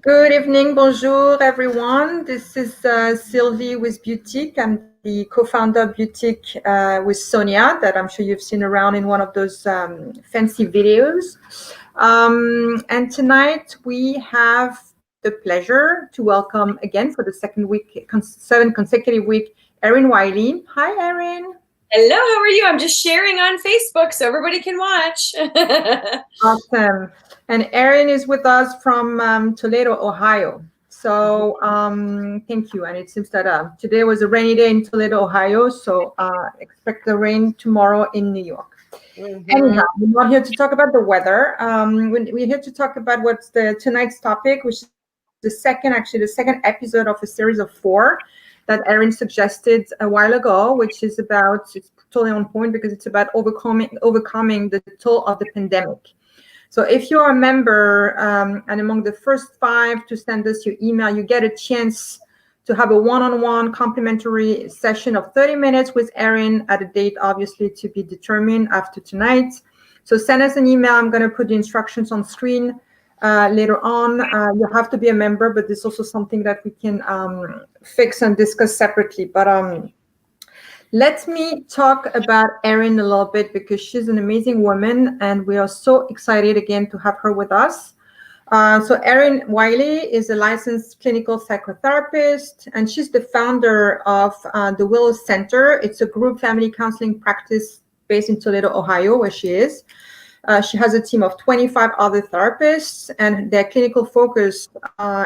Good evening, bonjour everyone. This is Sylvie with Beautique. I'm the co-founder of Beautique with Sonia that I'm sure you've seen around in one of those fancy videos. And tonight we have the pleasure to welcome again for the seventh consecutive week, Erin Wiley. Hi, Erin. Hello, how are you? I'm just sharing on Facebook so everybody can watch. Awesome. And Erin is with us from Toledo, Ohio. So thank you. And it seems that today was a rainy day in Toledo, Ohio. So expect the rain tomorrow in New York. Anyhow, we're not here to talk about the weather. We're here to talk about what's tonight's topic, which is the second episode of a series of 4 that Erin suggested a while ago, which is about, it's totally on point because it's about overcoming the toll of the pandemic. So if you're a member and among the first 5 to send us your email, you get a chance to have a one-on-one complimentary session of 30 minutes with Erin at a date obviously to be determined after tonight. So send us an email. I'm going to put the instructions on screen later on. You have to be a member, but this is also something that we can fix and discuss separately. But let me talk about Erin a little bit because she's an amazing woman and we are so excited again to have her with us. So Erin Wiley is a licensed clinical psychotherapist, and she's the founder of the Willow Center. It's a group family counseling practice based in Toledo, Ohio, where she is. She has a team of 25 other therapists, and their clinical focus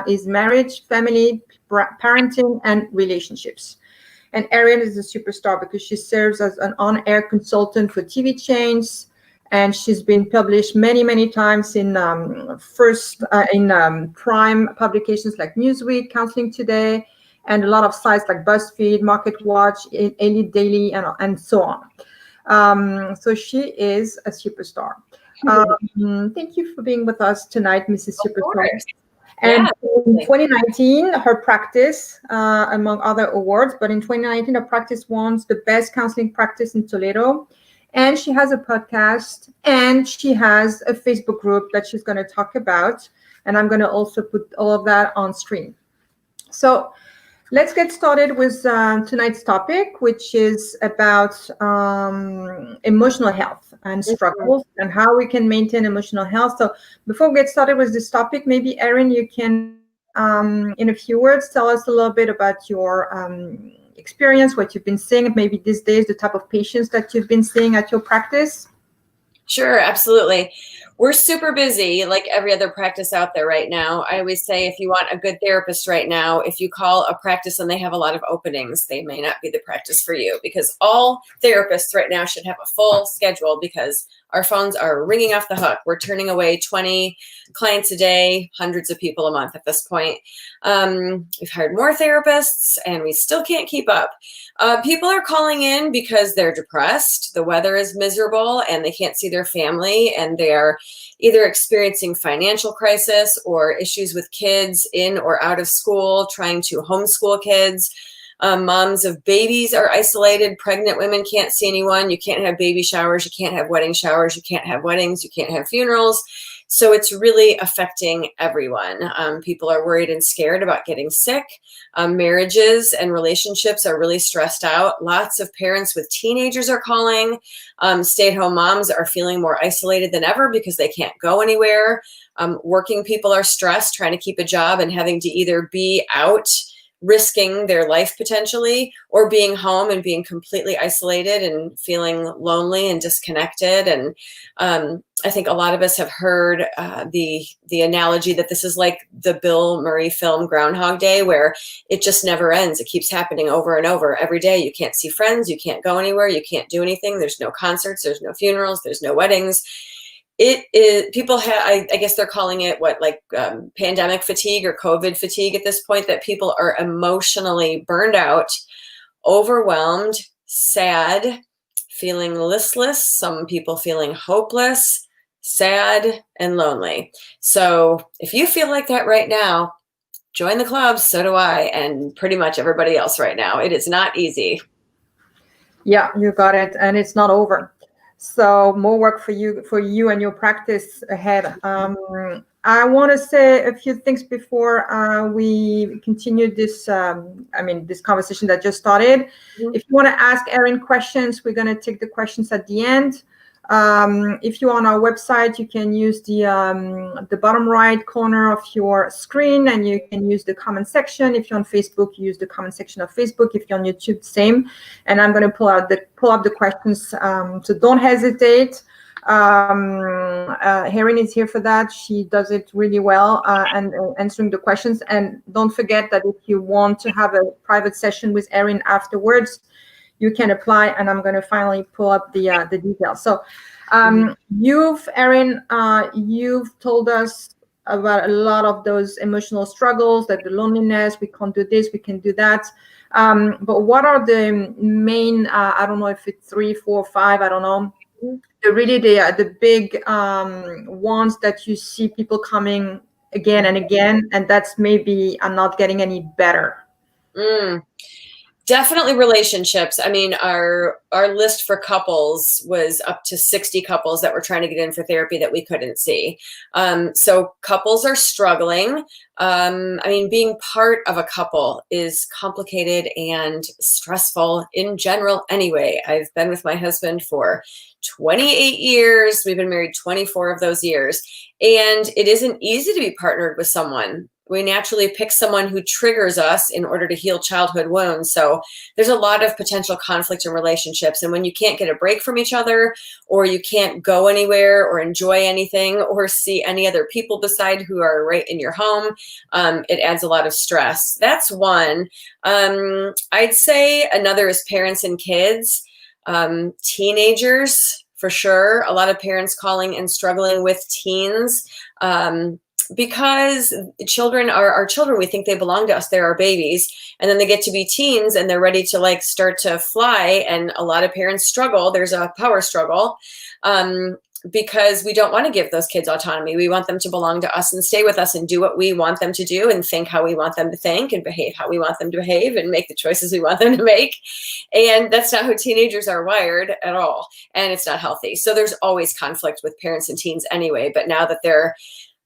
is marriage, family, parenting, and relationships. And Erin is a superstar because she serves as an on-air consultant for TV chains, and she's been published many, many times in prime publications like Newsweek, Counseling Today, and a lot of sites like BuzzFeed, MarketWatch, Elite Daily, and so on. So she is a superstar. Thank you for being with us tonight, Mrs. Superstar. And in 2019, her practice, among other awards, but in 2019, her practice won the best counseling practice in Toledo. And she has a podcast and she has a Facebook group that she's going to talk about. And I'm going to also put all of that on screen. So let's get started with tonight's topic, which is about emotional health and struggles and how we can maintain emotional health. So before we get started with this topic, maybe Erin, you can, in a few words, tell us a little bit about your experience, what you've been seeing, maybe these days, the type of patients that you've been seeing at your practice. Sure, absolutely. We're super busy, like every other practice out there right now. I always say if you want a good therapist right now, if you call a practice and they have a lot of openings, they may not be the practice for you, because all therapists right now should have a full schedule because our phones are ringing off the hook. We're turning away 20 clients a day, hundreds of people a month at this point. We've hired more therapists and we still can't keep up. People are calling in because they're depressed, the weather is miserable, and they can't see their family, and they're either experiencing financial crisis or issues with kids in or out of school, trying to homeschool kids. Moms of babies are isolated. Pregnant women can't see anyone. You can't have baby showers. You can't have wedding showers. You can't have weddings. You can't have funerals. So it's really affecting everyone. People are worried and scared about getting sick. Marriages and relationships are really stressed out. Lots of parents with teenagers are calling. Stay-at-home moms are feeling more isolated than ever because they can't go anywhere. Working people are stressed, trying to keep a job and having to either be out risking their life potentially, or being home and being completely isolated and feeling lonely and disconnected. And I think a lot of us have heard the analogy that this is like the Bill Murray film Groundhog Day, where it just never ends. It keeps happening over and over every day. You can't see friends. You can't go anywhere. You can't do anything. There's no concerts. There's no funerals. There's no weddings. It is, people have, I guess they're calling it pandemic fatigue or COVID fatigue at this point, that people are emotionally burned out, overwhelmed, sad, feeling listless, some people feeling hopeless, sad, and lonely. So if you feel like that right now, join the club. So do I, and pretty much everybody else right now. It is not easy. Yeah, you got it. And it's not over. So more work for you and your practice ahead. I want to say a few things before we continue this. This conversation that just started. Mhm. If you want to ask Erin questions, we're going to take the questions at the end. If you're on our website, you can use the bottom right corner of your screen, and you can use the comment section. If you're on Facebook, you use the comment section of Facebook. If you're on YouTube, same. And I'm going to pull up the questions. So don't hesitate. Erin is here for that. She does it really well, and answering the questions. And don't forget that if you want to have a private session with Erin afterwards, you can apply, and I'm going to finally pull up the details. So Erin, you've told us about a lot of those emotional struggles, like the loneliness, we can't do this, we can do that. But what are the main, I don't know if it's 3, 4, 5, I don't know, the big ones that you see people coming again and again, and that's maybe I'm not getting any better? Definitely relationships. I mean, our list for couples was up to 60 couples that were trying to get in for therapy that we couldn't see. So couples are struggling. Being part of a couple is complicated and stressful in general anyway. I've been with my husband for 28 years. We've been married 24 of those years. And it isn't easy to be partnered with someone. We naturally pick someone who triggers us in order to heal childhood wounds. So there's a lot of potential conflict in relationships. And when you can't get a break from each other, or you can't go anywhere or enjoy anything or see any other people beside who are right in your home, it adds a lot of stress. That's one. I'd say another is parents and kids, teenagers, for sure. A lot of parents calling and struggling with teens. Because children are our children. We think they belong to us. They're our babies. And then they get to be teens and they're ready to start to fly. And a lot of parents struggle. There's a power struggle because we don't want to give those kids autonomy. We want them to belong to us and stay with us and do what we want them to do and think how we want them to think and behave how we want them to behave and make the choices we want them to make. And that's not how teenagers are wired at all. And it's not healthy. So there's always conflict with parents and teens anyway. But now that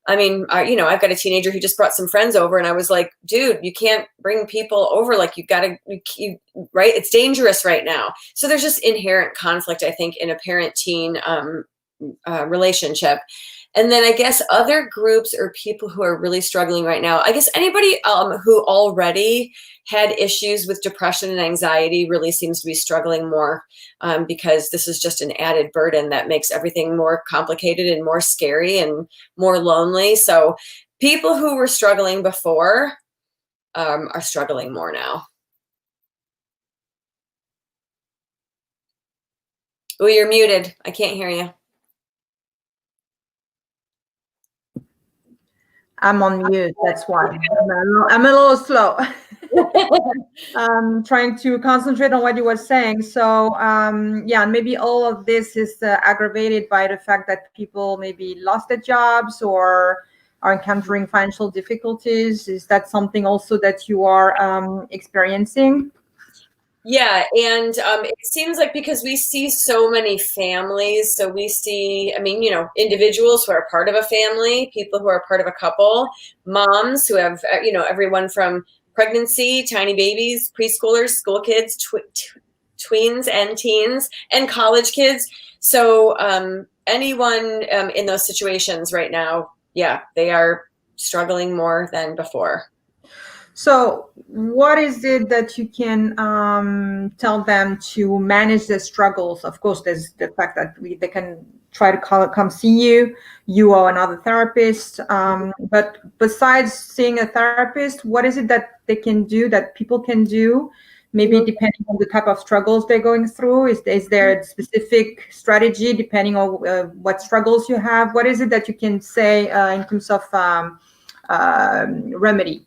I've got a teenager who just brought some friends over, and I was like, dude, you can't bring people over. Like, right? It's dangerous right now. So there's just inherent conflict, I think, in a parent-teen relationship. And then I guess other groups or people who are really struggling right now, I guess anybody who already had issues with depression and anxiety really seems to be struggling more because this is just an added burden that makes everything more complicated and more scary and more lonely. So people who were struggling before are struggling more now. Oh, you're muted. I can't hear you. I'm on mute. That's why I'm a little slow. Trying to concentrate on what you were saying. So maybe all of this is aggravated by the fact that people maybe lost their jobs or are encountering financial difficulties. Is that something also that you are experiencing? Yeah, and it seems like because we see so many families, so we see, individuals who are part of a family, people who are part of a couple, moms who have, everyone from pregnancy, tiny babies, preschoolers, school kids, tweens and teens, and college kids. So anyone in those situations right now, yeah, they are struggling more than before. So what is it that you can tell them to manage their struggles? Of course, there's the fact that they can try to come see you or another therapist. But besides seeing a therapist, what is it that they can do, that people can do, maybe depending on the type of struggles they're going through? Is there a specific strategy depending on what struggles you have? What is it that you can say in terms of remedy?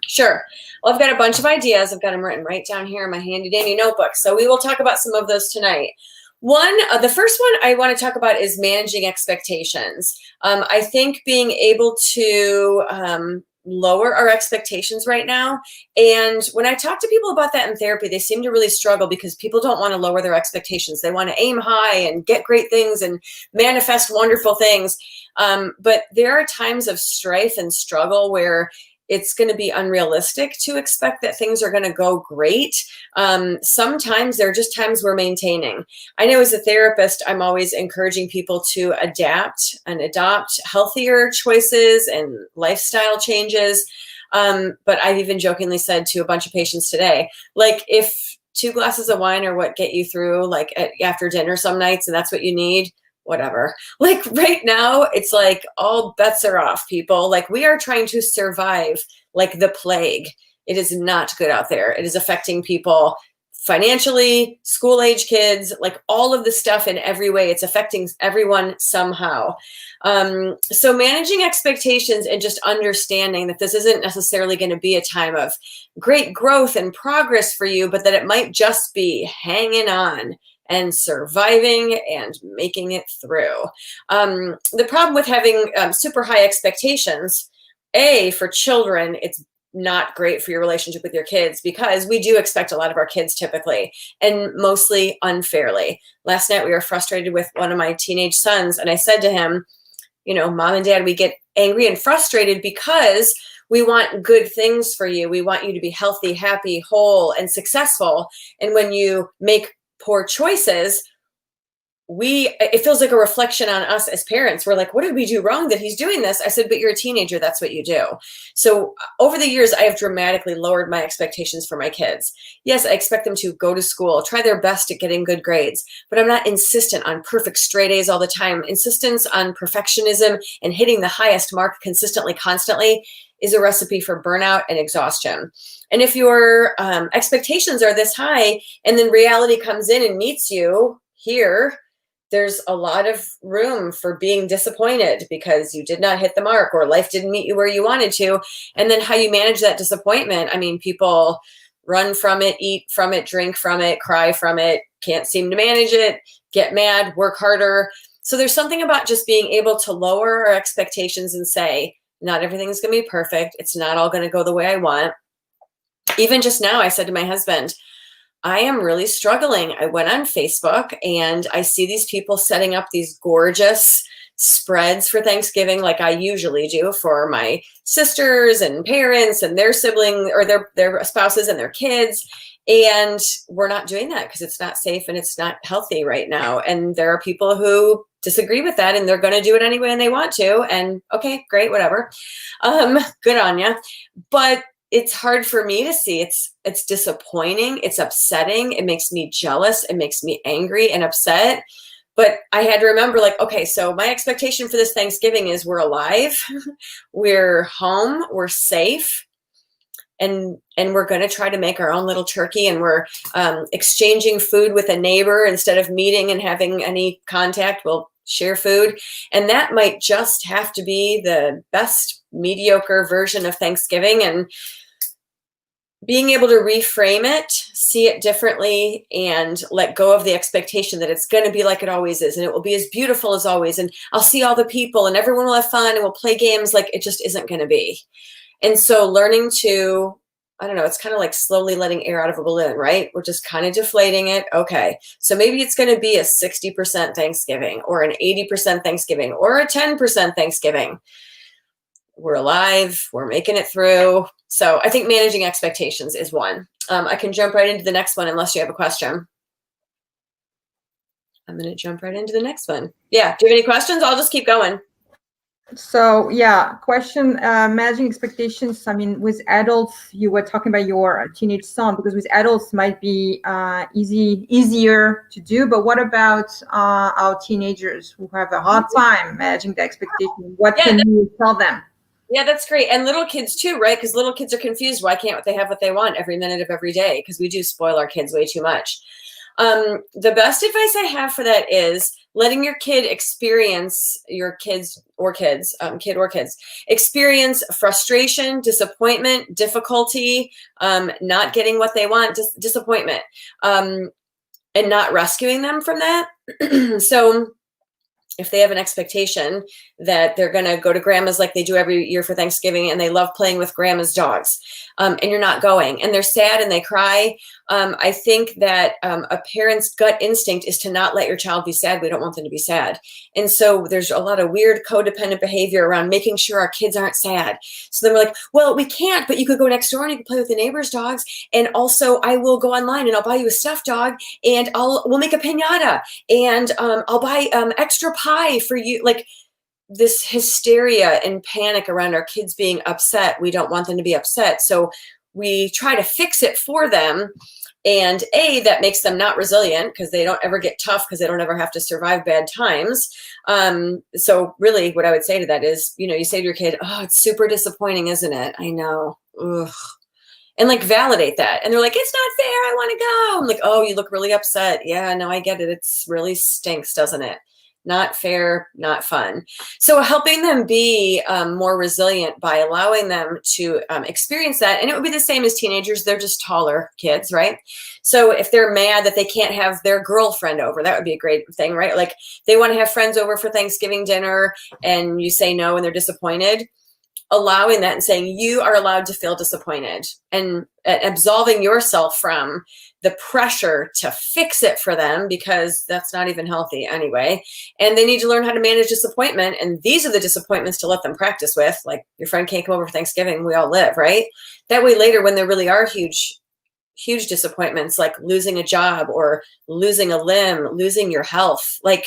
Sure. Well, I've got a bunch of ideas. I've got them written right down here in my handy dandy notebook. So we will talk about some of those tonight. The first one I want to talk about is managing expectations. I think being able to lower our expectations right now. And when I talk to people about that in therapy, they seem to really struggle because people don't want to lower their expectations. They want to aim high and get great things and manifest wonderful things. But there are times of strife and struggle where it's going to be unrealistic to expect that things are going to go great. Sometimes there are just times we're maintaining. I know as a therapist, I'm always encouraging people to adapt and adopt healthier choices and lifestyle changes. But I've even jokingly said to a bunch of patients today, like if 2 glasses of wine are what get you through like after dinner some nights and that's what you need, whatever. Like right now, it's like all bets are off, people. Like we are trying to survive like the plague. It is not good out there. It is affecting people financially, school age kids, like all of the stuff in every way. It's affecting everyone somehow. So managing expectations and just understanding that this isn't necessarily going to be a time of great growth and progress for you, but that it might just be hanging on and surviving and making it through. The problem with having super high expectations, for children, it's not great for your relationship with your kids because we do expect a lot of our kids typically and mostly unfairly. Last night we were frustrated with one of my teenage sons and I said to him, Mom and Dad, we get angry and frustrated because we want good things for you. We want you to be healthy, happy, whole, and successful. And when you make poor choices, it feels like a reflection on us as parents. We're like, what did we do wrong that he's doing this? I said, but you're a teenager. That's what you do. So over the years, I have dramatically lowered my expectations for my kids. Yes, I expect them to go to school, try their best at getting good grades, but I'm not insistent on perfect straight A's all the time. Insistence on perfectionism and hitting the highest mark consistently, constantly is a recipe for burnout and exhaustion. And if your expectations are this high and then reality comes in and meets you here, there's a lot of room for being disappointed because you did not hit the mark or life didn't meet you where you wanted to. And then how you manage that disappointment. I mean, people run from it, eat from it, drink from it, cry from it, can't seem to manage it, get mad, work harder. So there's something about just being able to lower our expectations and say, not everything's going to be perfect. It's not all going to go the way I want. Even just now, I said to my husband, I am really struggling. I went on Facebook and I see these people setting up these gorgeous spreads for Thanksgiving like I usually do for my sisters and parents and their siblings or their spouses and their kids. And we're not doing that because it's not safe and it's not healthy right now. And there are people who disagree with that and they're going to do it anyway and they want to. And okay, great, whatever. Good on you. But it's hard for me to see. It's disappointing. It's upsetting. It makes me jealous. It makes me angry and upset. But I had to remember, like, okay, so my expectation for this Thanksgiving is we're alive, we're home, we're safe, and we're going to try to make our own little turkey, and we're exchanging food with a neighbor instead of meeting and having any contact. We'll share food, and that might just have to be the best mediocre version of Thanksgiving. And being able to reframe it, see it differently, and let go of the expectation that it's going to be like it always is, and it will be as beautiful as always, and I'll see all the people, and everyone will have fun, and we'll play games. Like, it just isn't going to be. And so learning to, I don't know, it's kind of like slowly letting air out of a balloon, right? We're just kind of deflating it. Okay, so maybe it's going to be a 60% Thanksgiving, or an 80% Thanksgiving, or a 10% Thanksgiving. We're alive, we're making it through. So I think managing expectations is one. I can jump right into the next one unless you have a question. I'm going to jump right into the next one. Yeah, do you have any questions? I'll just keep going. So yeah, question, managing expectations. I mean, with adults, you were talking about your teenage son, because with adults might be easier to do, but what about our teenagers who have a hard time managing the expectation? What can you tell them? Yeah, that's great. And little kids too, right? Because little kids are confused. Why can't they have what they want every minute of every day? Because we do spoil our kids way too much. The best advice I have for that is letting your kid experience, experience frustration, disappointment, difficulty, not getting what they want, disappointment, and not rescuing them from that. So if they have an expectation that they're going to go to grandma's like they do every year for Thanksgiving, and they love playing with grandma's dogs, and you're not going, and they're sad and they cry, I think that a parent's gut instinct is to not let your child be sad. We don't want them to be sad. And so there's a lot of weird codependent behavior around making sure our kids aren't sad. So then we're like, well, we can't, but you could go next door and you can play with the neighbor's dogs. And also I will go online and I'll buy you a stuffed dog, and we'll make a piñata, and I'll buy extra pie for you. Like, this hysteria and panic around our kids being upset. We don't want them to be upset. So we try to fix it for them. And that makes them not resilient, because they don't ever get tough, because they don't ever have to survive bad times. So really what I would say to that is, you say to your kid, oh, it's super disappointing, isn't it? I know. Ugh. And like validate that. And they're like, it's not fair, I want to go. I'm like, oh, you look really upset. Yeah, no, I get it. It's really stinks, doesn't it? Not fair, not fun. So helping them be more resilient by allowing them to experience that. And it would be the same as teenagers. They're just taller kids, right? So if they're mad that they can't have their girlfriend over, that would be a great thing, right? Like, they want to have friends over for Thanksgiving dinner and you say no and they're disappointed. Allowing that and saying you are allowed to feel disappointed, and absolving yourself from the pressure to fix it for them, because that's not even healthy anyway. And they need to learn how to manage disappointment. And these are the disappointments to let them practice with. Like, your friend can't come over for Thanksgiving. We all live, right? That way later, when there really are huge disappointments, like losing a job or losing a limb, losing your health, like,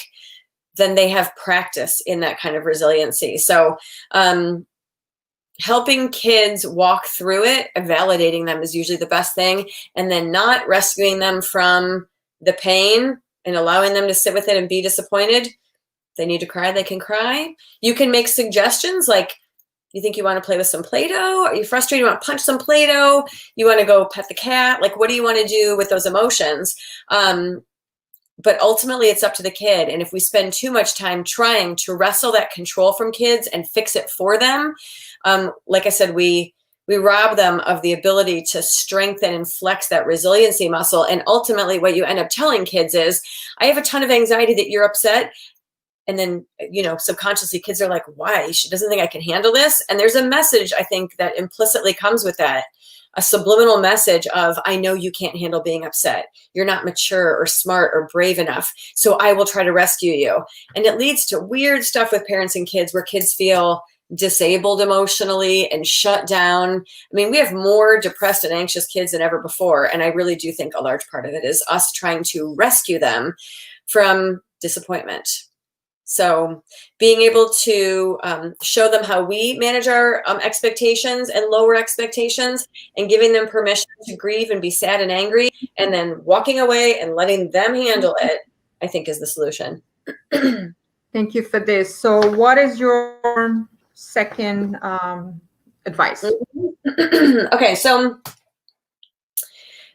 then they have practice in that kind of resiliency. So, helping kids walk through it, validating them is usually the best thing, and then not rescuing them from the pain and allowing them to sit with it and be disappointed. If they need to cry, they can cry. You can make suggestions like, you think you want to play with some Play-Doh? Are you frustrated? You want to punch some Play-Doh? You want to go pet the cat? Like, what do you want to do with those emotions? But ultimately, it's up to the kid. And if we spend too much time trying to wrestle that control from kids and fix it for them, like I said, we rob them of the ability to strengthen and flex that resiliency muscle. And ultimately, what you end up telling kids is, I have a ton of anxiety that you're upset. And then, subconsciously, kids are like, why? She doesn't think I can handle this. And there's a message, I think, that implicitly comes with that. A subliminal message of, I know you can't handle being upset. You're not mature or smart or brave enough. So I will try to rescue you. And it leads to weird stuff with parents and kids, where kids feel disabled emotionally and shut down. I mean, we have more depressed and anxious kids than ever before. And I really do think a large part of it is us trying to rescue them from disappointment. So being able to show them how we manage our expectations and lower expectations, and giving them permission to grieve and be sad and angry, and then walking away and letting them handle it, I think is the solution. Thank you for this. So what is your second advice? Okay, so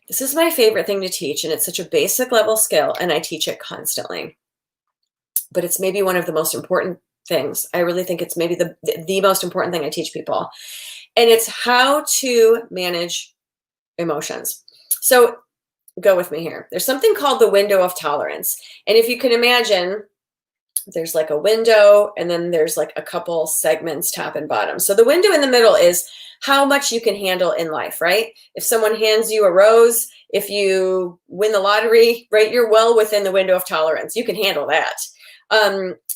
this is my favorite thing to teach, and it's such a basic level skill, and I teach it constantly. But it's maybe one of the most important things. I really think it's maybe the most important thing I teach people. And it's how to manage emotions. So go with me here. There's something called the window of tolerance. And if you can imagine, there's like a window, and then there's like a couple segments, top and bottom. So the window in the middle is how much you can handle in life, right? If someone hands you a rose, if you win the lottery, right, you're well within the window of tolerance. You can handle that.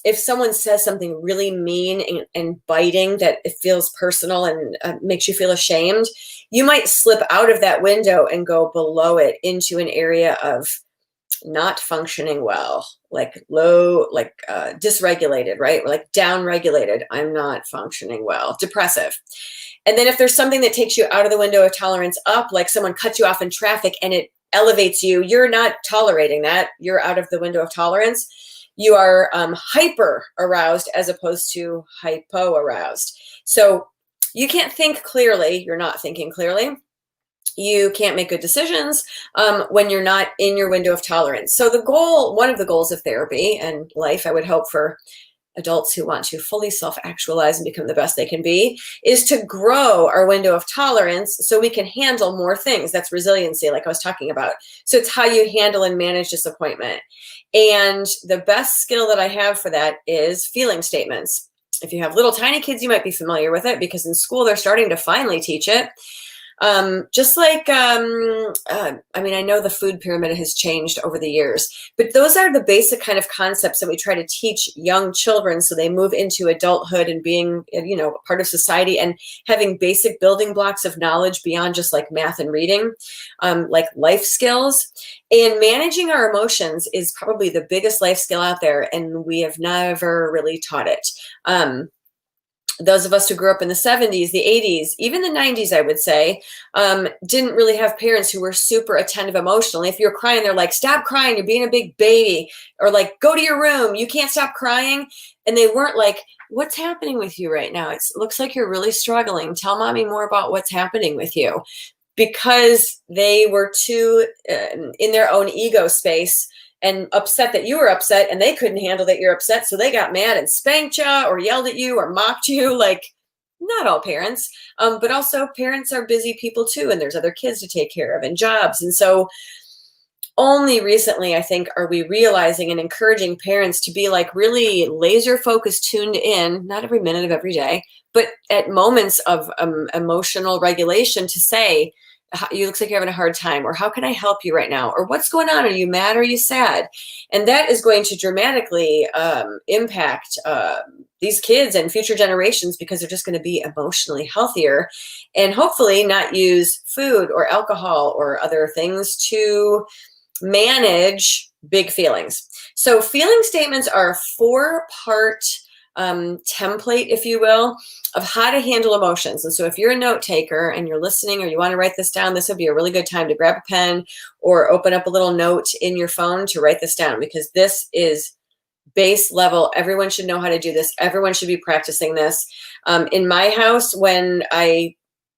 If someone says something really mean and biting that it feels personal and makes you feel ashamed, you might slip out of that window and go below it into an area of not functioning well, like low, like dysregulated, right? Like downregulated. I'm not functioning well, depressive. And then if there's something that takes you out of the window of tolerance up, like someone cuts you off in traffic and it elevates you, you're not tolerating that. You're out of the window of tolerance. You are hyper aroused as opposed to hypo aroused. So you can't think clearly. You're not thinking clearly. You can't make good decisions when you're not in your window of tolerance. So the goal, one of the goals of therapy and life, I would hope for adults who want to fully self-actualize and become the best they can be, is to grow our window of tolerance so we can handle more things. That's resiliency, like I was talking about. So it's how you handle and manage disappointment. And the best skill that I have for that is feeling statements. If you have little tiny kids, you might be familiar with it because in school they're starting to finally teach it. Just like, I mean, I know the food pyramid has changed over the years, but those are the basic kind of concepts that we try to teach young children so they move into adulthood and being, you know, part of society and having basic building blocks of knowledge beyond just like math and reading, like life skills. And managing our emotions is probably the biggest life skill out there, and we have never really taught it. Those of us who grew up in the 70s, the 80s, even the 90s, I would say, didn't really have parents who were super attentive emotionally. If you're crying, they're like, stop crying, you're being a big baby. Or like, go to your room, you can't stop crying. And they weren't like, what's happening with you right now? It looks like you're really struggling. Tell mommy more about what's happening with you. Because they were too in their own ego space and upset that you were upset, and they couldn't handle that you're upset. So they got mad and spanked you or yelled at you or mocked you. Like, not all parents, but also parents are busy people too. And there's other kids to take care of and jobs. And so only recently, I think, are we realizing and encouraging parents to be like really laser focused, tuned in, not every minute of every day, but at moments of emotional regulation to say, you looks like you're having a hard time, or how can I help you right now? Or what's going on? Are you mad? Or are you sad? And that is going to dramatically impact these kids and future generations because they're just going to be emotionally healthier and hopefully not use food or alcohol or other things to manage big feelings. So feeling statements are a 4-part template, if you will, of how to handle emotions. And so if you're a note taker and you're listening or you want to write this down, this would be a really good time to grab a pen or open up a little note in your phone to write this down, because this is base level. Everyone should know how to do this. Everyone should be practicing this. In my house, when I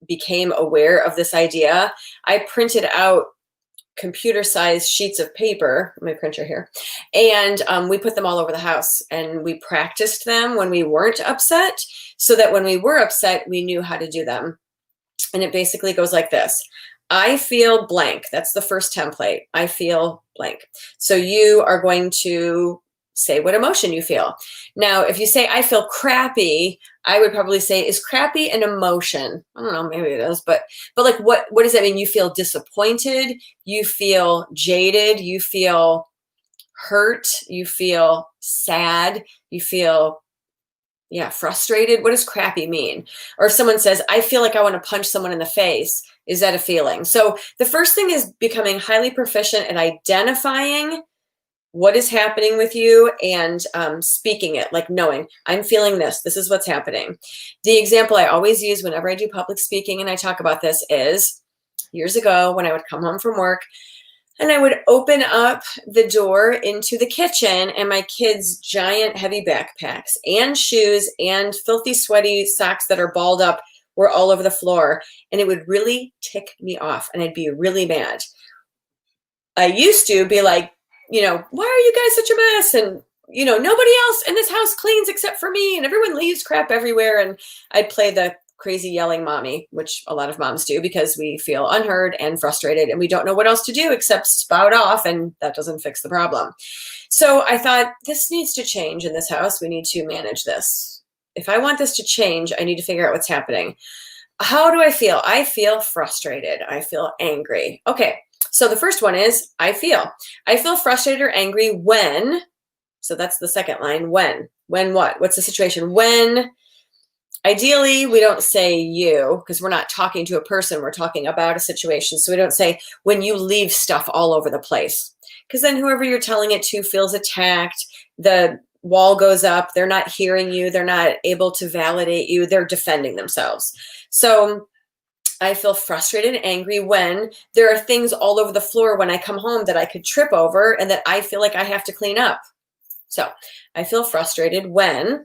became aware of this idea, I printed out computer-sized sheets of paper, my printer here, and we put them all over the house, and we practiced them when we weren't upset so that when we were upset, we knew how to do them. And it basically goes like this. I feel blank. That's the first template. I feel blank. So you are going to say what emotion you feel. Now, if you say, I feel crappy, I would probably say, is crappy an emotion? I don't know, maybe it is, but like, what does that mean? You feel disappointed, you feel jaded, you feel hurt, you feel sad, you feel, frustrated. What does crappy mean? Or if someone says, I feel like I want to punch someone in the face, is that a feeling? So the first thing is becoming highly proficient at identifying what is happening with you and speaking it, like knowing, I'm feeling this. This is what's happening. The example I always use whenever I do public speaking and I talk about this is years ago when I would come home from work and I would open up the door into the kitchen and my kids' giant heavy backpacks and shoes and filthy, sweaty socks that are balled up were all over the floor. And it would really tick me off and I'd be really mad. I used to be like, why are you guys such a mess? And, nobody else in this house cleans except for me, and everyone leaves crap everywhere. And I'd play the crazy yelling mommy, which a lot of moms do because we feel unheard and frustrated and we don't know what else to do except spout off, and that doesn't fix the problem. So I thought, this needs to change in this house. We need to manage this. If I want this to change, I need to figure out what's happening. How do I feel? I feel frustrated. I feel angry. Okay. So the first one is I feel frustrated or angry when, so that's the second line, when what? What's the situation? When, ideally, we don't say you because we're not talking to a person, we're talking about a situation. So we don't say when you leave stuff all over the place, because then whoever you're telling it to feels attacked. The wall goes up. They're not hearing you. They're not able to validate you. They're defending themselves. So I feel frustrated and angry when there are things all over the floor when I come home that I could trip over and that I feel like I have to clean up. So I feel frustrated when,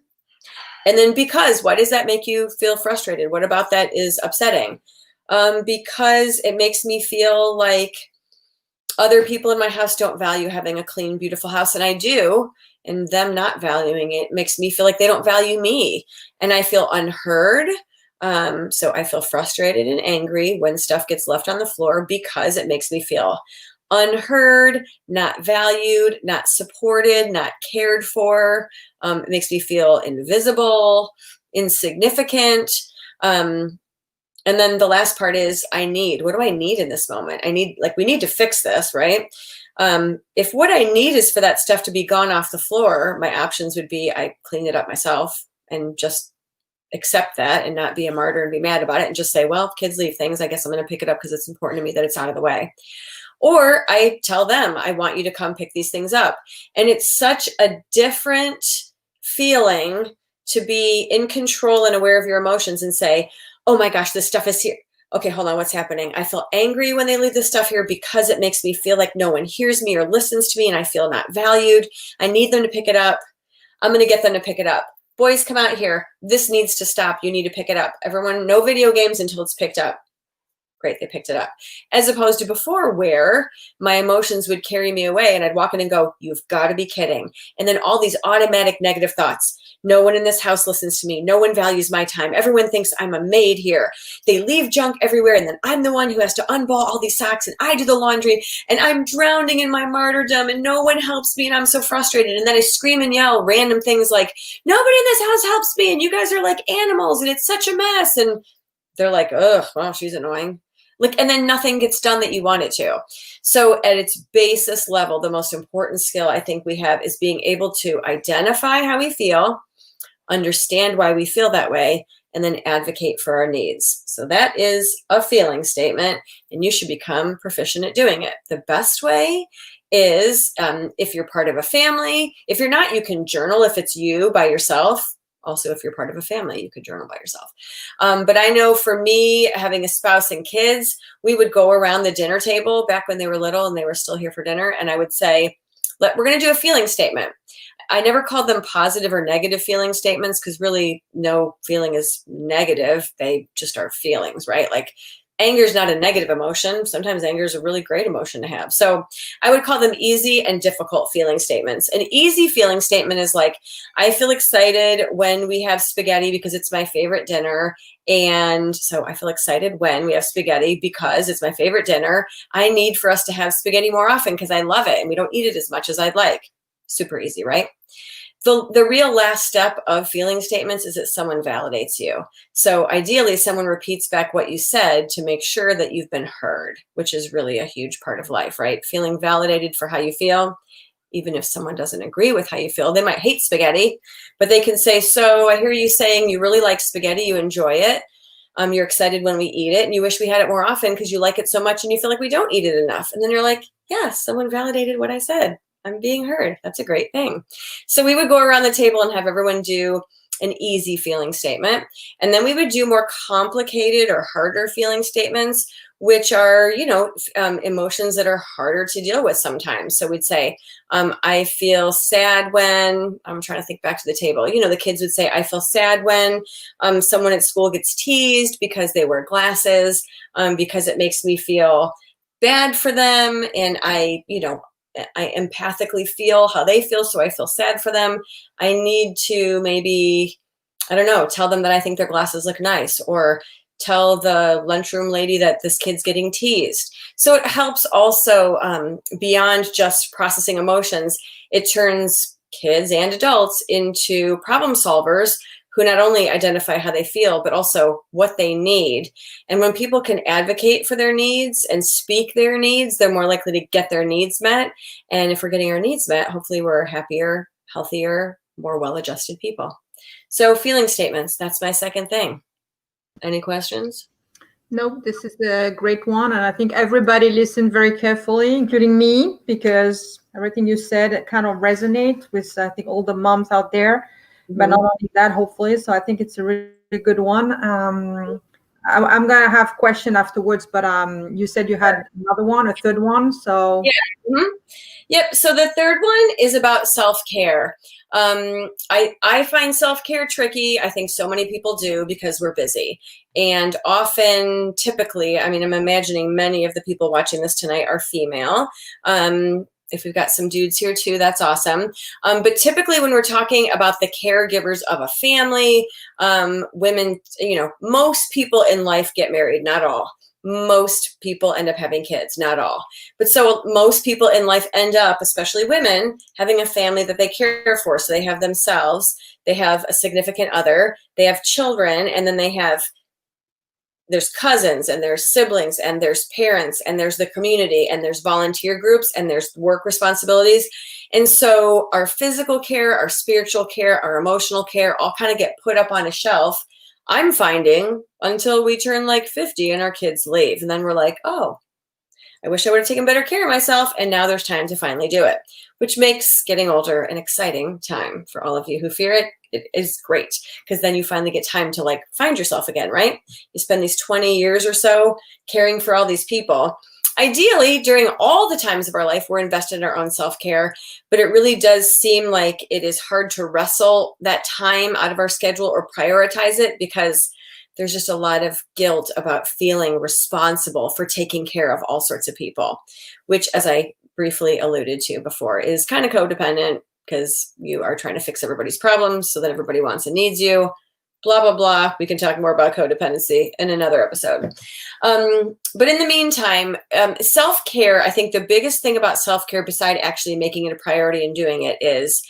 and then because, why does that make you feel frustrated? What about that is upsetting? Because it makes me feel like other people in my house don't value having a clean, beautiful house. And I do. and them not valuing it makes me feel like they don't value me, and I feel unheard. So I feel frustrated and angry when stuff gets left on the floor because it makes me feel unheard, not valued, not supported, not cared for. It makes me feel invisible, insignificant. And then the last part is what do I need in this moment? We need to fix this, right? If what I need is for that stuff to be gone off the floor, my options would be I clean it up myself and just accept that and not be a martyr and be mad about it and just say, well, if kids leave things, I guess I'm going to pick it up because it's important to me that it's out of the way. Or I tell them, I want you to come pick these things up. And it's such a different feeling to be in control and aware of your emotions and say, oh my gosh, this stuff is here. Okay, hold on, what's happening? I feel angry when they leave this stuff here because it makes me feel like no one hears me or listens to me and I feel not valued. I need them to pick it up. I'm going to get them to pick it up. Boys, come out here. This needs to stop. You need to pick it up. Everyone, no video games until it's picked up. Great, they picked it up. As opposed to before where my emotions would carry me away and I'd walk in and go, you've got to be kidding. And then all these automatic negative thoughts. No one in this house listens to me. No one values my time. Everyone thinks I'm a maid here. They leave junk everywhere and then I'm the one who has to unball all these socks and I do the laundry and I'm drowning in my martyrdom and no one helps me and I'm so frustrated. And then I scream and yell random things like, nobody in this house helps me and you guys are like animals and it's such a mess. And they're like, ugh, well, she's annoying. And then nothing gets done that you want it to. So at its basis level, the most important skill I think we have is being able to identify how we feel, understand why we feel that way, and then advocate for our needs. So that is a feeling statement, and you should become proficient at doing it. The best way is if you're part of a family. If you're not, you can journal if it's you by yourself. Also, if you're part of a family, you could journal by yourself. But I know for me, having a spouse and kids, we would go around the dinner table back when they were little and they were still here for dinner. And I would say, we're going to do a feeling statement. I never called them positive or negative feeling statements because really no feeling is negative. They just are feelings, right? Like anger is not a negative emotion. Sometimes anger is a really great emotion to have. So I would call them easy and difficult feeling statements. An easy feeling statement is like, I feel excited when we have spaghetti because it's my favorite dinner. And so I feel excited when we have spaghetti because it's my favorite dinner. I need for us to have spaghetti more often because I love it and we don't eat it as much as I'd like. Super easy, right? The real last step of feeling statements is that someone validates you. So ideally, someone repeats back what you said to make sure that you've been heard, which is really a huge part of life, right? Feeling validated for how you feel, even if someone doesn't agree with how you feel. They might hate spaghetti, but they can say, so I hear you saying you really like spaghetti, you enjoy it. You're excited when we eat it, and you wish we had it more often because you like it so much and you feel like we don't eat it enough. And then you're like, yes, someone validated what I said. I'm being heard. That's a great thing. So we would go around the table and have everyone do an easy feeling statement. And then we would do more complicated or harder feeling statements, which are, emotions that are harder to deal with sometimes. So we'd say, I feel sad when, I'm trying to think back to the table. The kids would say, I feel sad when someone at school gets teased because they wear glasses, because it makes me feel bad for them. And I empathically feel how they feel, so I feel sad for them. I need to maybe, tell them that I think their glasses look nice, or tell the lunchroom lady that this kid's getting teased. So it helps also beyond just processing emotions. It turns kids and adults into problem solvers who not only identify how they feel, but also what they need. And when people can advocate for their needs and speak their needs, they're more likely to get their needs met. And if we're getting our needs met, hopefully we're happier, healthier, more well-adjusted people. So feeling statements, that's my second thing. Any questions? No, this is a great one. And I think everybody listened very carefully, including me, because everything you said kind of resonates with, I think, all the moms out there. But not only that, hopefully. So I think it's a really good one. I'm going to have question afterwards, but you said you had another one, a third one. So yeah. Mm-hmm. Yep. So the third one is about self-care. I find self-care tricky. I think so many people do because we're busy. And often, typically, I'm imagining many of the people watching this tonight are female. If we've got some dudes here too, that's awesome. But typically when we're talking about the caregivers of a family, women, most people in life get married, not all. Most people end up having kids, not all. But so most people in life end up, especially women, having a family that they care for. So they have themselves, they have a significant other, they have children, and then there's cousins and there's siblings and there's parents and there's the community and there's volunteer groups and there's work responsibilities. And so our physical care, our spiritual care, our emotional care all kind of get put up on a shelf, I'm finding, until we turn like 50 and our kids leave. And then we're like, oh, I wish I would have taken better care of myself. And now there's time to finally do it, which makes getting older an exciting time for all of you who fear it. It is great because then you finally get time to like find yourself again, right? You spend these 20 years or so caring for all these people. Ideally, during all the times of our life, we're invested in our own self-care, but it really does seem like it is hard to wrestle that time out of our schedule or prioritize it because there's just a lot of guilt about feeling responsible for taking care of all sorts of people, which, as I briefly alluded to before, is kind of codependent because you are trying to fix everybody's problems so that everybody wants and needs you, blah, blah, blah. We can talk more about codependency in another episode. But in the meantime, self-care, I think the biggest thing about self-care, beside actually making it a priority and doing it, is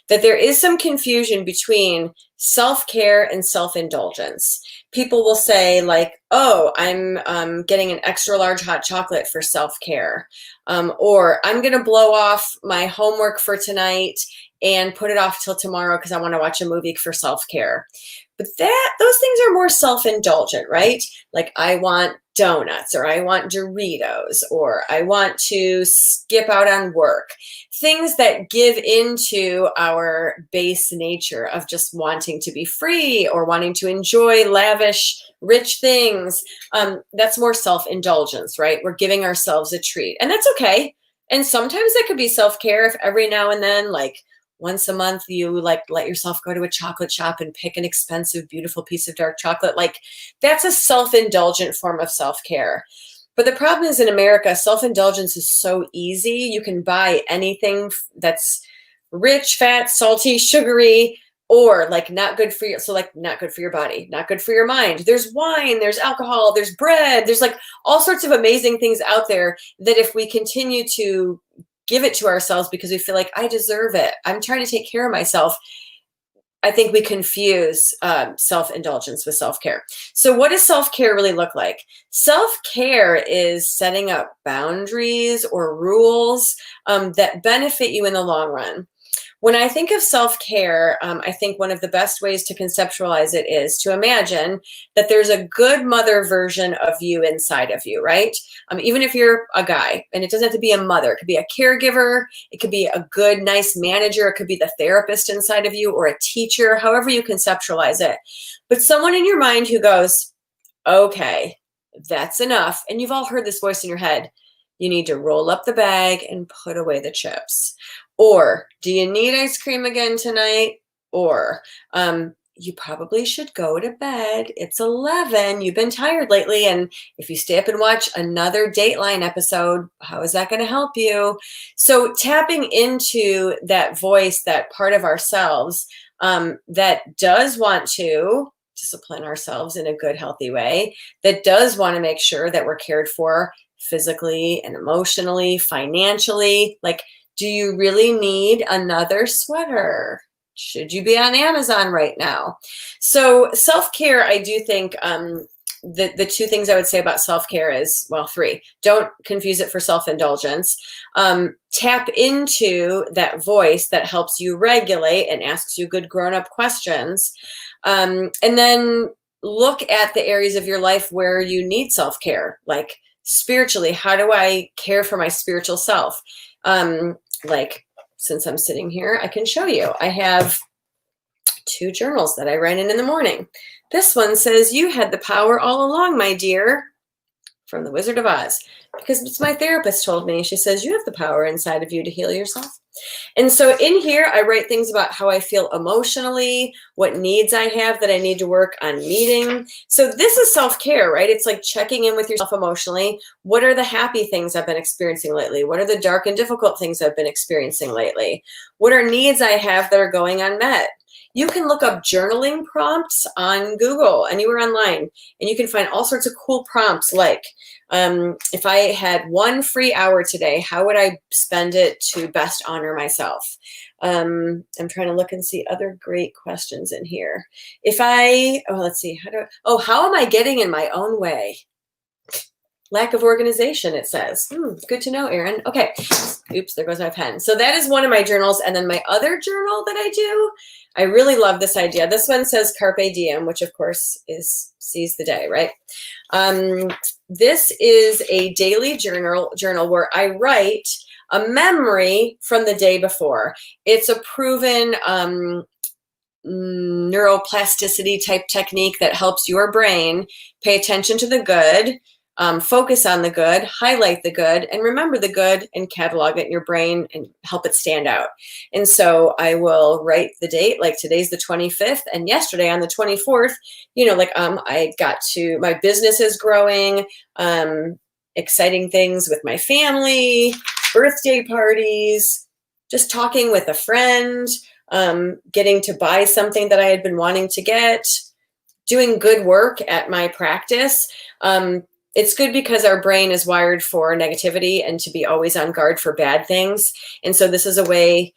that there is some confusion between self-care and self-indulgence. People will say like, oh, I'm getting an extra large hot chocolate for self-care. Or I'm going to blow off my homework for tonight and put it off till tomorrow because I want to watch a movie for self-care. But those things are more self-indulgent, right? Like I want donuts, or I want Doritos, or I want to skip out on work. Things that give into our base nature of just wanting to be free or wanting to enjoy lavish, rich things. That's more self-indulgence, right? We're giving ourselves a treat, and that's okay. And sometimes that could be self-care if every now and then, like once a month, you like let yourself go to a chocolate shop and pick an expensive, beautiful piece of dark chocolate. Like that's a self-indulgent form of self-care. But the problem is in America, self-indulgence is so easy. You can buy anything that's rich, fat, salty, sugary, or like not good for you. So like not good for your body, not good for your mind. There's wine, there's alcohol, there's bread, there's like all sorts of amazing things out there that if we continue to give it to ourselves because we feel like I deserve it, I'm trying to take care of myself, I think we confuse self-indulgence with self-care. So what does self-care really look like? Self-care is setting up boundaries or rules that benefit you in the long run. When I think of self-care, I think one of the best ways to conceptualize it is to imagine that there's a good mother version of you inside of you, right? Even if you're a guy, and it doesn't have to be a mother, it could be a caregiver, it could be a good, nice manager, it could be the therapist inside of you or a teacher, however you conceptualize it. But someone in your mind who goes, okay, that's enough. And you've all heard this voice in your head. You need to roll up the bag and put away the chips. Or do you need ice cream again tonight? Or you probably should go to bed. It's 11. You've been tired lately. And if you stay up and watch another Dateline episode, how is that going to help you? So tapping into that voice, that part of ourselves that does want to discipline ourselves in a good, healthy way, that does want to make sure that we're cared for physically and emotionally, financially. Like, do you really need another sweater? Should you be on Amazon right now? So self-care, I do think the two things I would say about self-care is, well, three. Don't confuse it for self-indulgence. Tap into that voice that helps you regulate and asks you good grown-up questions. And then look at the areas of your life where you need self-care, like spiritually. How do I care for my spiritual self? Like, since I'm sitting here, I can show you. I have 2 journals that I write in the morning. This one says, you had the power all along, my dear. from The Wizard of Oz, because it's my therapist told me. She says, you have the power inside of you to heal yourself. And so in here, I write things about how I feel emotionally, what needs I have that I need to work on meeting. So this is self-care, right? It's like checking in with yourself emotionally. What are the happy things I've been experiencing lately? What are the dark and difficult things I've been experiencing lately? What are needs I have that are going unmet? You can look up journaling prompts on Google, anywhere online, and you can find all sorts of cool prompts like, if I had 1 free hour today, how would I spend it to best honor myself? I'm trying to look and see other great questions in here. Let's see, how am I getting in my own way? Lack of organization, it says. Good to know, Erin. Okay. Oops, there goes my pen. So that is one of my journals. And then my other journal that I do, I really love this idea. This one says Carpe Diem, which of course is seize the day, right? This is a daily journal where I write a memory from the day before. It's a proven neuroplasticity type technique that helps your brain pay attention to the good, focus on the good, highlight the good, and remember the good, and catalog it in your brain and help it stand out. And so I will write the date, like today's the 25th, and yesterday on the 24th, I got to, my business is growing, exciting things with my family, birthday parties, just talking with a friend, getting to buy something that I had been wanting to get, doing good work at my practice. It's good because our brain is wired for negativity and to be always on guard for bad things. And so this is a way,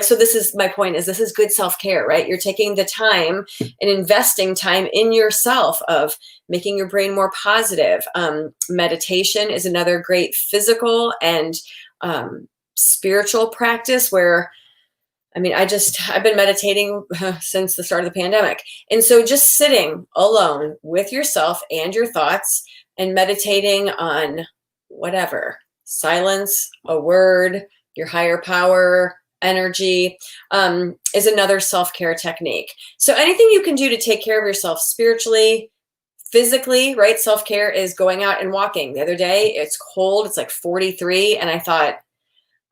so this is my point, is this is good self-care, right? You're taking the time and investing time in yourself of making your brain more positive. Meditation is another great physical and spiritual practice where, I've been meditating since the start of the pandemic. And so just sitting alone with yourself and your thoughts and meditating on whatever, silence, a word, your higher power, energy, is another self-care technique. So anything you can do to take care of yourself spiritually, physically, right? Self-care is going out and walking. The other day, it's cold, it's like 43, and I thought,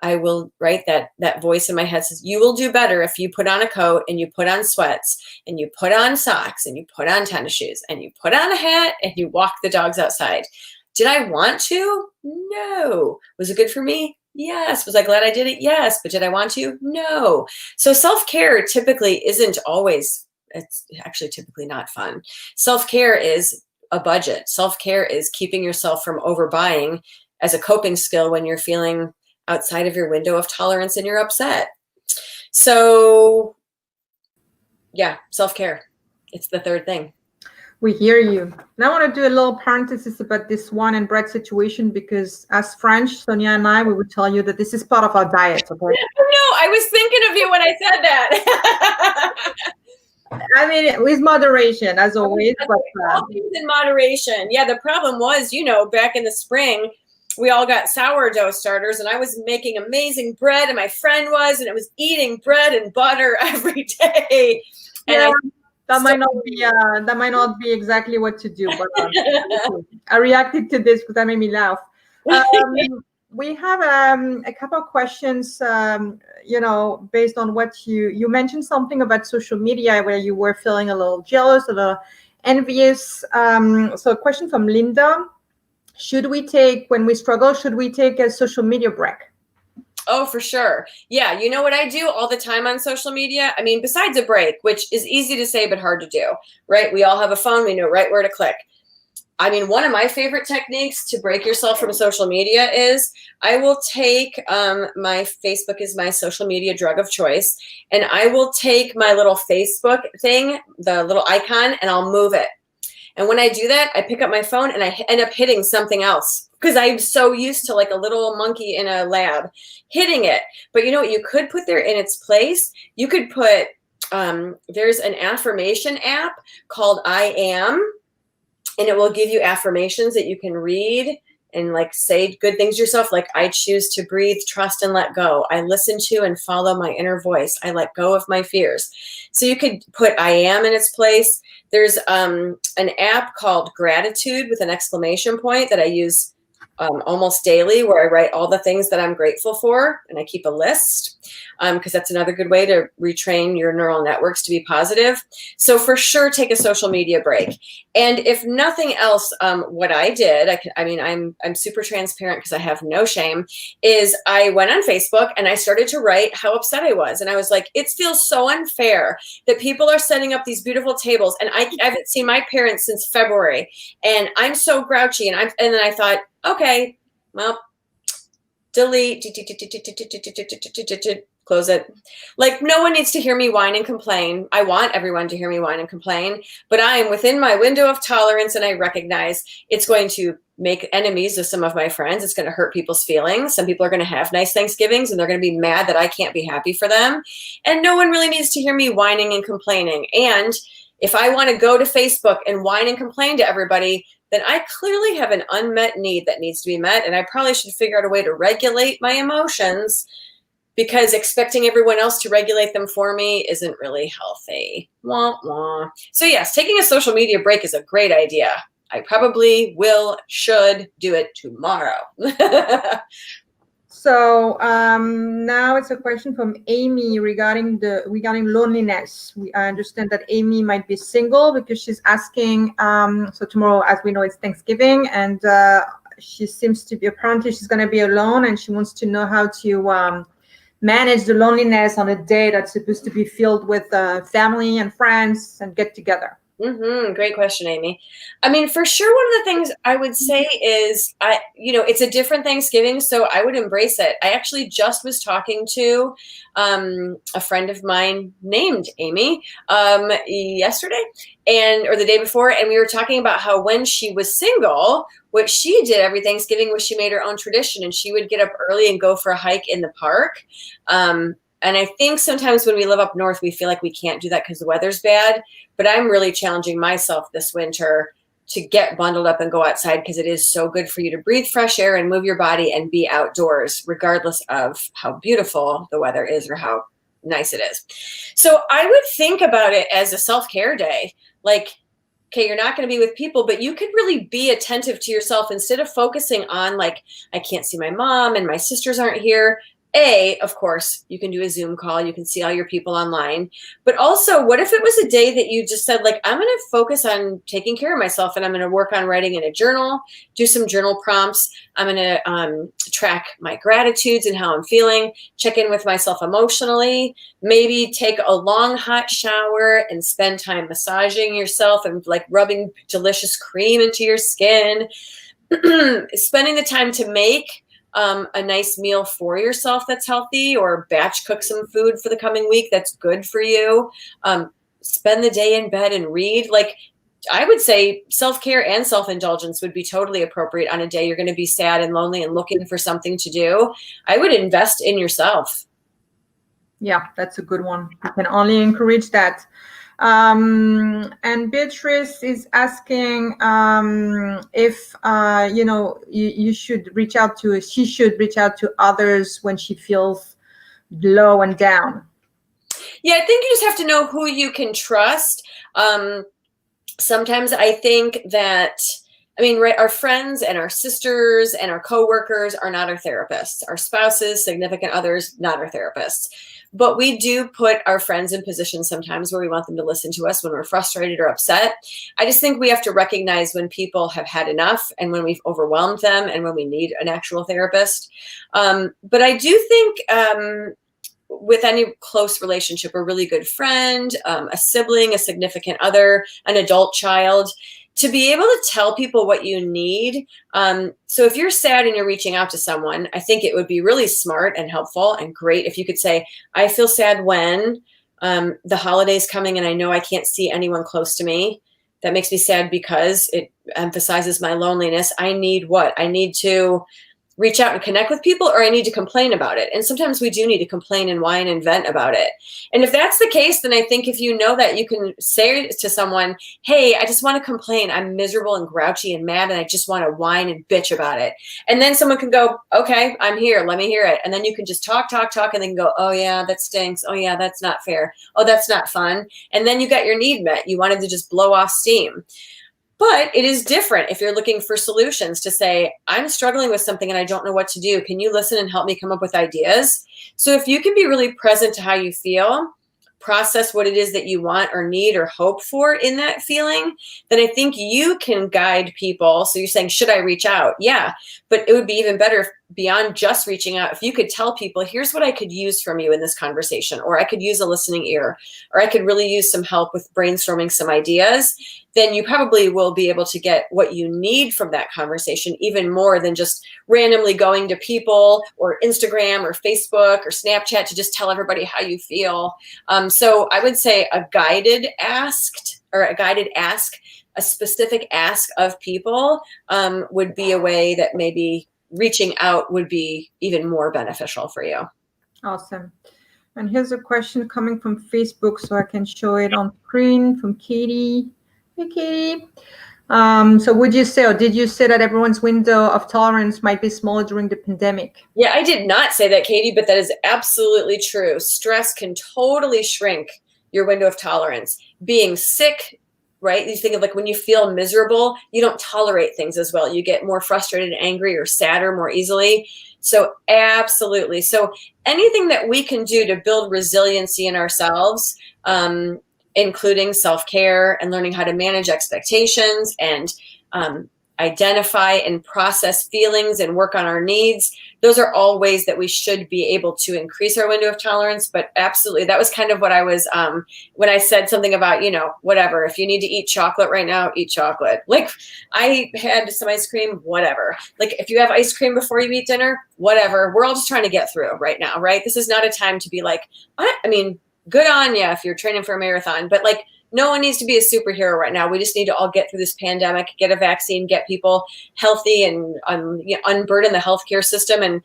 I will write that voice in my head says, you will do better if you put on a coat and you put on sweats and you put on socks and you put on tennis shoes and you put on a hat and you walk the dogs outside. Did I want to? No. Was it good for me? Yes. Was I glad I did it? Yes. But did I want to? No. So self-care typically isn't always, it's actually typically not fun. Self-care is a budget. Self-care is keeping yourself from overbuying as a coping skill when you're feeling outside of your window of tolerance and you're upset. So yeah, self-care. It's the third thing. We hear you. And I want to do a little parenthesis about this wine and bread situation, because as French, Sonia and I, we would tell you that this is part of our diet. Okay? No, I was thinking of you when I said that. With moderation, as always. But, all things in moderation. Yeah, the problem was, back in the spring, we all got sourdough starters, and I was making amazing bread, and my friend was, and it was eating bread and butter every day. And that might not be exactly what to do, but I reacted to this because that made me laugh. We have a couple of questions, based on what you mentioned something about social media where you were feeling a little jealous, a little envious. So a question from Linda. When we struggle, should we take a social media break? Oh, for sure. Yeah. You know what I do all the time on social media? Besides a break, which is easy to say, but hard to do, right? We all have a phone. We know right where to click. One of my favorite techniques to break yourself from social media is I will take, my Facebook is my social media drug of choice. And I will take my little Facebook thing, the little icon, and I'll move it. And when I do that, I pick up my phone and I end up hitting something else because I'm so used to like a little monkey in a lab hitting it. But you know what you could put there in its place? You could put, there's an affirmation app called I Am, and it will give you affirmations that you can read and like say good things to yourself. Like, I choose to breathe, trust, and let go. I listen to and follow my inner voice. I let go of my fears. So you could put I am in its place. There's an app called Gratitude with an exclamation point that I use almost daily, where I write all the things that I'm grateful for, and I keep a list because that's another good way to retrain your neural networks to be positive. So for sure, take a social media break. And if nothing else, what I did, I'm super transparent because I have no shame, is I went on Facebook and I started to write how upset I was. And I was like, it feels so unfair that people are setting up these beautiful tables, and I haven't seen my parents since February, and I'm so grouchy. And then I thought, okay, well, delete, close it. Like, no one needs to hear me whine and complain. I want everyone to hear me whine and complain, but I am within my window of tolerance, and I recognize it's going to make enemies of some of my friends. It's going to hurt people's feelings. Some people are going to have nice Thanksgivings, and they're going to be mad that I can't be happy for them. And no one really needs to hear me whining and complaining. And if I want to go to Facebook and whine and complain to everybody, then I clearly have an unmet need that needs to be met. And I probably should figure out a way to regulate my emotions, because expecting everyone else to regulate them for me isn't really healthy. Wah, wah. So yes, taking a social media break is a great idea. I probably should do it tomorrow. So now it's a question from Amy regarding loneliness. I understand that Amy might be single because she's asking. So tomorrow, as we know, it's Thanksgiving, and she seems to be, apparently she's going to be alone, and she wants to know how to manage the loneliness on a day that's supposed to be filled with family and friends and get together. Great question, Amy. I mean, for sure, one of the things I would say is, it's a different Thanksgiving, so I would embrace it. I actually just was talking to a friend of mine named Amy yesterday or the day before, and we were talking about how when she was single, what she did every Thanksgiving was she made her own tradition, and she would get up early and go for a hike in the park. And I think sometimes when we live up north, we feel like we can't do that because the weather's bad. But I'm really challenging myself this winter to get bundled up and go outside, because it is so good for you to breathe fresh air and move your body and be outdoors, regardless of how beautiful the weather is or how nice it is. So I would think about it as a self-care day. Like, okay, you're not going to be with people, but you could really be attentive to yourself instead of focusing on, like, I can't see my mom and my sisters aren't here. Of course, you can do a Zoom call. You can see all your people online. But also, what if it was a day that you just said, like, I'm going to focus on taking care of myself, and I'm going to work on writing in a journal, do some journal prompts. I'm going to track my gratitudes and how I'm feeling, check in with myself emotionally, maybe take a long hot shower and spend time massaging yourself and like rubbing delicious cream into your skin, spending the time to make a nice meal for yourself that's healthy, or batch cook some food for the coming week that's good for you. Spend the day in bed and read. Like, I would say self-care and self-indulgence would be totally appropriate on a day you're going to be sad and lonely and looking for something to do. I would invest in yourself. Yeah, that's a good one. I can only encourage that. And Beatrice is asking if she should reach out to others when she feels low and down. Yeah, I think you just have to know who you can trust. Sometimes I think that, our friends and our sisters and our coworkers are not our therapists. Our spouses, significant others, not our therapists. But we do put our friends in positions sometimes where we want them to listen to us when we're frustrated or upset. I just think we have to recognize when people have had enough and when we've overwhelmed them and when we need an actual therapist. But I do think with any close relationship, a really good friend, a sibling, a significant other, an adult child, to be able to tell people what you need. So if you're sad and you're reaching out to someone, I think it would be really smart and helpful and great if you could say, I feel sad when the holiday's coming and I know I can't see anyone close to me. That makes me sad because it emphasizes my loneliness. I need what? I need to reach out and connect with people, or I need to complain about it. And sometimes we do need to complain and whine and vent about it. And if that's the case, then I think if you know that, you can say to someone, hey, I just want to complain. I'm miserable and grouchy and mad, and I just want to whine and bitch about it. And then someone can go, okay, I'm here. Let me hear it. And then you can just talk, and then go, oh yeah, that stinks. Oh yeah, that's not fair. Oh, that's not fun. And then you got your need met. You wanted to just blow off steam. But it is different if you're looking for solutions to say, I'm struggling with something and I don't know what to do. Can you listen and help me come up with ideas? So if you can be really present to how you feel, process what it is that you want or need or hope for in that feeling, then I think you can guide people. So you're saying, should I reach out? Yeah, but it would be even better if, beyond just reaching out, if you could tell people, here's what I could use from you in this conversation, or I could use a listening ear, or I could really use some help with brainstorming some ideas, then you probably will be able to get what you need from that conversation even more than just randomly going to people or Instagram or Facebook or Snapchat to just tell everybody how you feel. So I would say a guided ask, a specific ask of people would be a way that maybe reaching out would be even more beneficial for you. Awesome. And here's a question coming from Facebook, so I can show it on screen, from Katie. Hey, Katie. So would you say, or did you say that everyone's window of tolerance might be smaller during the pandemic? Yeah, I did not say that, Katie, but that is absolutely true. Stress can totally shrink your window of tolerance. Being sick, right? You think of like when you feel miserable, you don't tolerate things as well. You get more frustrated, angry, or sadder more easily. So absolutely. So anything that we can do to build resiliency in ourselves, including self-care and learning how to manage expectations and identify and process feelings and work on our needs. Those are all ways that we should be able to increase our window of tolerance. But absolutely, that was kind of what I was, when I said something about, whatever, if you need to eat chocolate right now, eat chocolate. Like I had some ice cream, whatever. Like if you have ice cream before you eat dinner, whatever. We're all just trying to get through right now, right? This is not a time to be like, I mean, good on you if you're training for a marathon, but like no one needs to be a superhero right now. We just need to all get through this pandemic, get a vaccine, get people healthy, and unburden the healthcare system and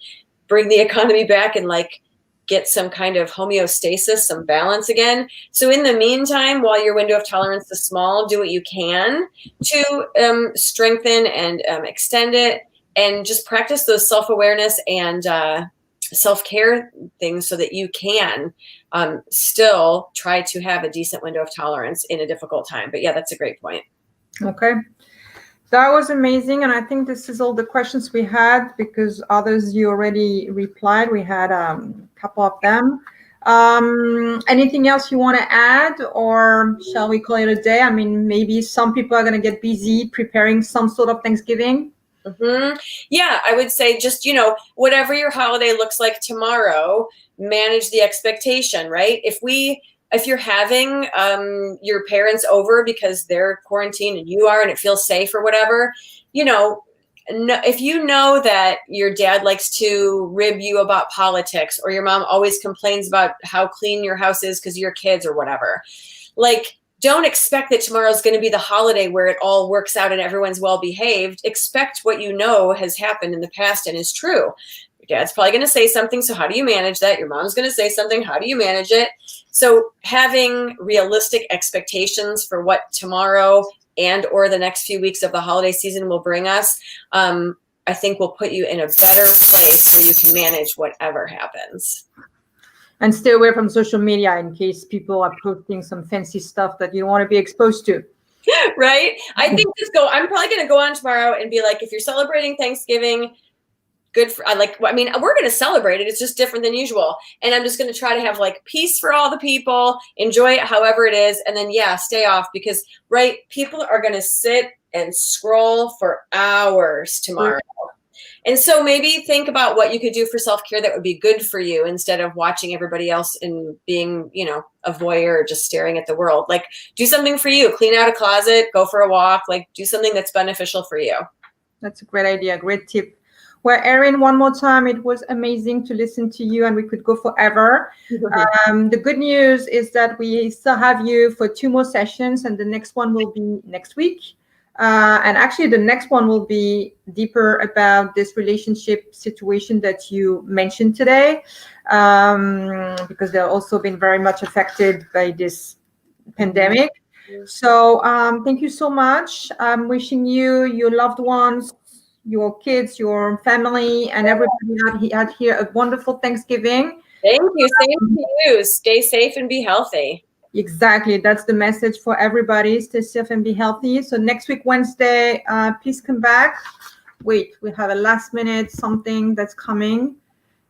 bring the economy back and like get some kind of homeostasis, some balance again. So in the meantime, while your window of tolerance is small, do what you can to strengthen and extend it, and just practice those self-awareness and self-care things so that you can still try to have a decent window of tolerance in a difficult time. But yeah, that's a great point. Okay. That was amazing. And I think this is all the questions we had, because others you already replied. We had a couple of them. Anything else you want to add, or shall we call it a day? I mean, maybe some people are going to get busy preparing some sort of Thanksgiving. Mm-hmm. Yeah, I would say just, whatever your holiday looks like tomorrow, manage the expectation, right? If you're having your parents over because they're quarantined and you are, and it feels safe or whatever, if you know that your dad likes to rib you about politics, or your mom always complains about how clean your house is because of your kids or whatever, like, don't expect that tomorrow is going to be the holiday where it all works out and everyone's well behaved. Expect what you know has happened in the past and is true. Your dad's probably going to say something, so how do you manage that? Your mom's going to say something, how do you manage it? So having realistic expectations for what tomorrow and or the next few weeks of the holiday season will bring us, I think will put you in a better place where you can manage whatever happens. And stay away from social media in case people are posting some fancy stuff that you don't want to be exposed to. Right? I think I'm probably going to go on tomorrow and be like, if you're celebrating Thanksgiving, good for, we're going to celebrate it. It's just different than usual. And I'm just going to try to have like peace for all the people, enjoy it however it is. And then, stay off, because, right, people are going to sit and scroll for hours tomorrow. And so maybe think about what you could do for self-care that would be good for you, instead of watching everybody else and being, a voyeur, just staring at the world. Like, do something for you, clean out a closet, go for a walk, like do something that's beneficial for you. That's a great idea. Great tip. Well, Erin, one more time, it was amazing to listen to you, and we could go forever. The good news is that we still have you for 2 more sessions, and the next one will be next week. And actually, the next one will be deeper about this relationship situation that you mentioned today, because they've also been very much affected by this pandemic. So thank you so much. I'm wishing you, your loved ones, your kids, your family, and everybody out here a wonderful Thanksgiving. Thank you. Same to you. Stay safe and be healthy. Exactly. That's the message for everybody. Stay safe and be healthy. So next week, Wednesday, please come back. Wait, we have a last minute something that's coming.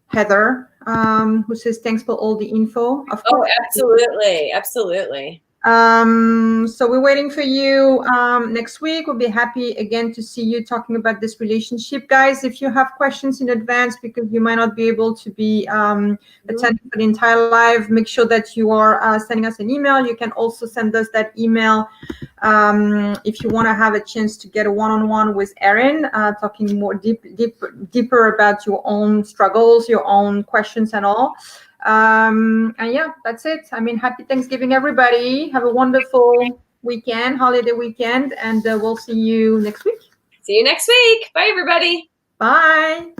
Heather, who says, thanks for all the info. Of Oh, course. absolutely. Absolutely. So we're waiting for you next week. We'll be happy again to see you talking about this relationship. Guys, if you have questions in advance because you might not be able to be attending for the entire live, make sure that you are sending us an email. You can also send us that email if you want to have a chance to get a one-on-one with Erin, talking more deeper about your own struggles, your own questions and all. And yeah, that's it. I mean, happy Thanksgiving, everybody. Have a wonderful weekend, holiday weekend, and we'll see you next week. See you next week. Bye, everybody. Bye.